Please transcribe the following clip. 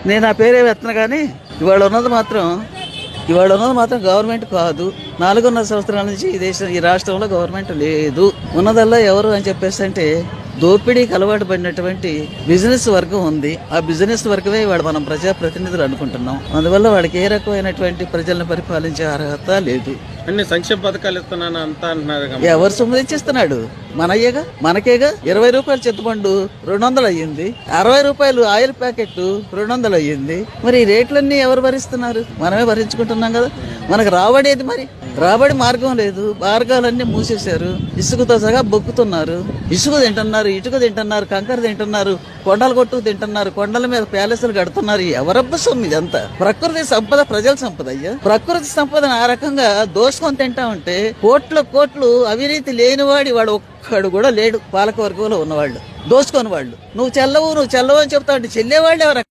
నేను ఆ పేరేమి ఎత్తను కానీ ఇవాళ ఉన్నది మాత్రం గవర్నమెంట్ కాదు. 4.5 సంవత్సరాల నుంచి ఈ రాష్ట్రంలో గవర్నమెంట్ లేదు. ఉన్నదల్లా ఎవరు అని చెప్పేసి అంటే దోపిడీకి అలవాటు పడినటువంటి బిజినెస్ వర్గం ఉంది. ఆ బిజినెస్ వర్గమే ఇవాళ మనం ప్రజాప్రతినిధులు అనుకుంటున్నాం. అందువల్ల వాడికి ఏ రకమైనటువంటి ప్రజలను పరిపాలించే అర్హత లేదు. అన్ని సంక్షేమ పథకాలు ఇస్తున్నాను అంతా అంటున్నారు. ఎవరు సొమ్ముదిచ్చేస్తున్నాడు? మనకేగా 20 రూపాయలు చింతపండు 200 అయ్యింది, 60 రూపాయలు ఆయిల్ ప్యాకెట్ 200 అయ్యింది. మరి ఈ రేట్లన్నీ ఎవరు భరిస్తున్నారు? మనమే భరించుకుంటున్నాం కదా. మనకు రాబడేది మరి రాబడి మార్గం లేదు. మార్గాలన్నీ మూసేశారు. ఇసుకతో సగా బొక్కుతున్నారు. ఇసుక తింటున్నారు, ఇటుక తింటున్నారు, కంకర తింటున్నారు, కొండలు కొట్టుకు తింటున్నారు, కొండల మీద ప్యాలెస్లు కడుతున్నారు. ఎవరబ్బ సొమ్ము ఇదంతా? ప్రకృతి సంపద ప్రజల సంపద అయ్యా. ప్రకృతి సంపదను ఆ రకంగా దోసుకొని తింటా ఉంటే కోట్లు అవినీతి లేనివాడి వాడు ఒక్కడు కూడా లేడు. పాలక వర్గంలో ఉన్నవాళ్ళు దోసుకొని వాళ్ళు. నువ్వు చెల్లవు అని చెప్తా ఉంటే చెల్లేవాళ్ళు ఎవరు?